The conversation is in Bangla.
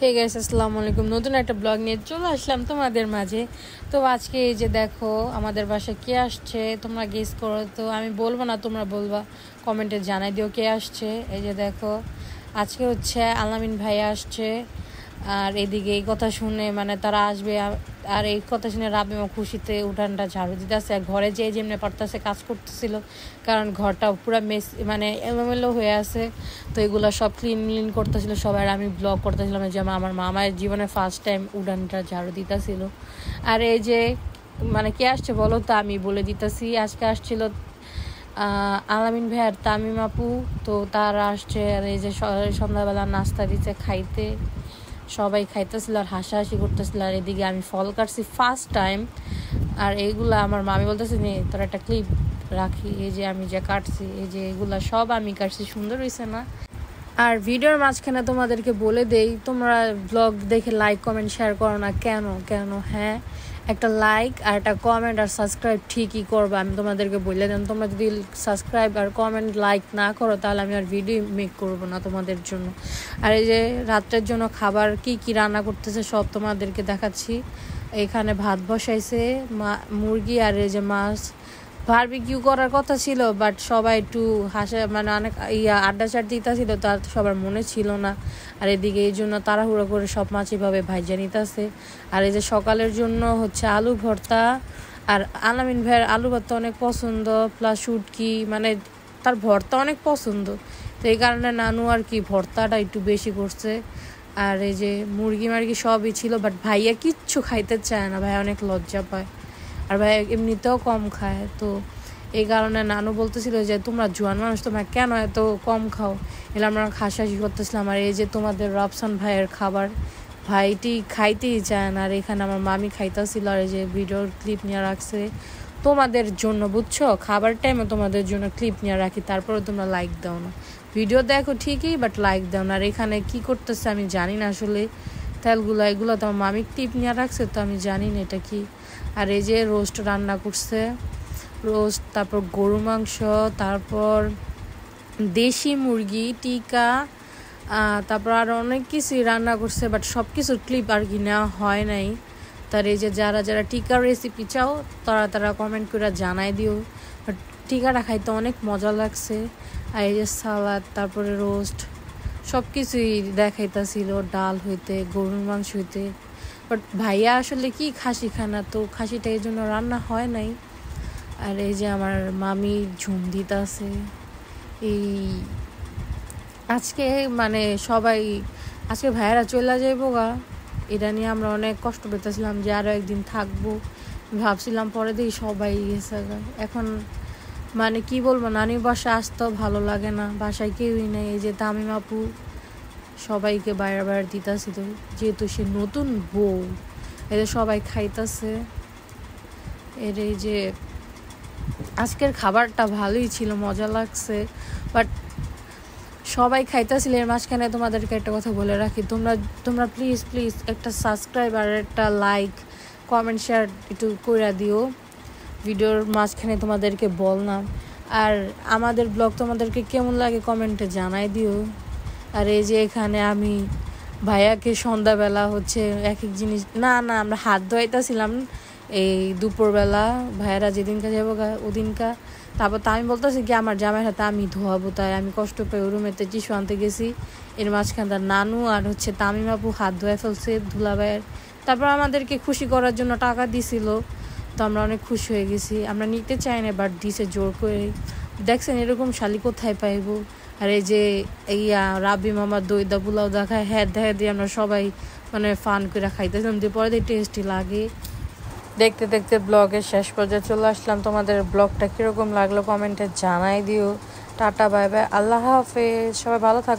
হে গাইস, আসসালামু আলাইকুম। নতুন একটা ব্লগ নিয়ে চলে আসলাম তোমাদের মাঝে। তো আজকে এই যে দেখো আমাদের বাসায় কে আসছে, তোমরা গেস করো। তো আমি বলবো না, তোমরা বলবা, কমেন্টে জানাই দিও কে আসছে। এই যে দেখো, আজকে হচ্ছে আলামিন ভাই আসছে। আর এদিকে এই কথা শুনে মানে তারা আসবে, আর এই কথা শুনে রাবিমা খুশিতে উঠানটা ঝাড়ু দিতেছে। আর ঘরে যে যেমনি পারতেছে কাজ করতেছিল, কারণ ঘরটা পুরো মেস মানে এলোমেলো হয়ে আছে। তো এগুলো সব ক্লিন করতেছিল সবাই। আর আমি ব্লগ করতেছিলাম যে আমার মামার জীবনে ফার্স্ট টাইম উঠানটা ঝাড়ু দিতেছিল। আর এই যে মানে কে আসছে বলো তো, আমি বলে দিতেছি। আজকে আসছিল আলামিন ভাই আর তামিম আপু। তো তারা আসছে। আর এই যে সন্ধ্যাবেলা নাস্তা দিচ্ছে খাইতে, সবাই খাইতেছিল আর হাসাহাসি করতেছিল। আর এদিকে আমি ফল কাটছি ফার্স্ট টাইম। আর এইগুলা আমার মামি বলতেছে নে তোর একটা ক্লিপ রাখি। এই যে আমি যে কাটছি, এই যে এগুলা সব আমি কাটছি, সুন্দর হয়েছে না? আর ভিডিওর মাঝখানে তোমাদেরকে বলে দেই, তোমরা ব্লগ দেখে লাইক কমেন্ট শেয়ার করো না কেন? হ্যাঁ, একটা লাইক আর একটা কমেন্ট আর সাবস্ক্রাইব ঠিকই করবো। আমি তোমাদেরকে বলে দেন, তোমরা যদি সাবস্ক্রাইব আর কমেন্ট লাইক না করো তাহলে আমি আর ভিডিও মেক করবো না তোমাদের জন্য। আর এই যে রাত্রের জন্য খাবার কি কি রান্না করতেছে সব তোমাদেরকে দেখাচ্ছি। এখানে ভাত বসাইছে, মুরগি আর এই যে মাছ। বারবিকিউ করার কথা ছিল, বাট সবাই একটু মানে অনেক আড্ডা চাট দিতেছিল, তার সবার মনে ছিল না। আর এদিকে এই জন্য তাড়াহুড়ো করে সব মাছ এভাবে ভাইজা নিতেছে। আর এই যে সকালের জন্য হচ্ছে আলু ভর্তা। আর আলামিন ভাইয়ের আলু ভর্তা অনেক পছন্দ, প্লাস শুটকি, মানে তার ভর্তা অনেক পছন্দ। তো এই কারণে নানু আর কি ভর্তাটা একটু বেশি করছে। আর এই যে মুরগি সবই ছিল, বাট ভাইয়া কিচ্ছু খাইতে চায় না, ভাইয়া অনেক লজ্জা পায়। আর ভাই এমনিতেও কম খায়। তো এই কারণে নানু বলতেছিল যে তোমরা জোয়ান মানুষ, তোমরা কেন এত কম খাও? এলে আমরা হাসাহাসি করতেছিলাম। আর এই যে তোমাদের রবসান ভাইয়ের খাবার, ভাইটি খাইতেই চায় না। আর এখানে আমার মামি খাইতেছিল। আর এই যে ভিডিওর ক্লিপ নিয়ে রাখছে তোমাদের জন্য, বুঝছো? খাবার টাইমে তোমাদের জন্য ক্লিপ নিয়ে রাখি, তারপরে তোমরা লাইক দাও না। ভিডিও দেখো ঠিকই, বাট লাইক দাও না। আর এখানে কি করতেছে আমি জানি না আসলে, তেলগুলো এগুলো তো আমার মামি ক্লিপ নিয়ে রাখছে, তো আমি জানি না এটা কি। আর এই যে রোস্ট রান্না করছে, রোস্ট, তারপর গরু মাংস, তারপর দেশি মুরগি টিকা, তারপর আর অনেক কিছুই রান্না করছে, বাট সব কিছুর ক্লিপ আর কি নেওয়া হয় নাই। তার এই যে যারা যারা টিকার রেসিপি চাও তারা কমেন্ট করে জানাই দিও। বাট টিকাটা খাইতে অনেক মজা লাগছে। আর এই যে সালাদ, তারপরে রোস্ট, সব কিছুই দেখাইতেছিল, ডাল হইতে, গরুর মাংস হইতে। বাট ভাইয়া আসলে কি খাসি খানা, তো খাসিটা এই জন্য রান্না হয় নাই। আর এই যে আমার মামি ঝুম দিতেছে। এই আজকে মানে সবাই, আজকে ভাইয়ারা চলে যাইব গা, এটা নিয়ে আমরা অনেক কষ্ট পেতেছিলাম যে আরও একদিন থাকবো। ভাবছিলাম পরে দিয়ে সবাই গেছে গা। এখন মানে কি বলবো, নানির বাসায় আসতেও ভালো লাগে না, বাসায় কেউই নেই। এই যে তামিম আপু সবাইকে বাইরে দিতেছিল, যেহেতু সে নতুন বউ। এদের সবাই খাইতেছে। এর এই যে আজকের খাবারটা ভালোই ছিল, মজা লাগছে। বাট সবাই খাইতেছিল। এর মাঝখানে তোমাদেরকে একটা কথা বলে রাখি, তোমরা প্লিজ একটা সাবস্ক্রাইব আর একটা লাইক কমেন্ট শেয়ার একটু করে দিও ভিডিওর মাঝখানে, তোমাদেরকে বললাম। আর আমাদের ব্লগ তোমাদেরকে কেমন লাগে কমেন্টে জানাই দিও। আর এই যে এখানে আমি ভাইয়াকে সন্ধ্যাবেলা হচ্ছে এক জিনিস না আমরা হাত ধোয়াইতেছিলাম এই দুপুরবেলা, ভাইয়ারা যেদিনকা যাবো ওদিনকা। তারপর তা আমি বলতেছি কি আমার জামাইয়ের হাতে আমি ধোয়াবো, তাই আমি কষ্ট পেয়ে রুমেতে টিস্যু আনতে গেছি। এর মাঝখানে তার নানু আর হচ্ছে তামিম আপু হাত ধোয়া ফেলছে ধুলাভাইয়ের। তারপর আমাদেরকে খুশি করার জন্য টাকা দিছিল, তো আমরা অনেক খুশি হয়ে গেছি। আমরা নিতে চাই না, বাট দিছে জোর করে। দেখছেন এরকম শালি কোথায় পাইবো? আর এই যে রাবি মামার দইদা পোলাও দেখায়, হ্যাঁ দেখা দিয়ে আমরা সবাই মানে ফান করে খাইতেছিলাম, দিয়ে পরে দিয়ে টেস্টি লাগে। দেখতে দেখতে ব্লগের শেষ পর্যায়ে চলে আসলাম। তোমাদের ব্লগটা কীরকম লাগলো কমেন্টে জানাই দিও। টাটা, বাই বাই, আল্লাহ হাফেজ, সবাই ভালো থাকবে।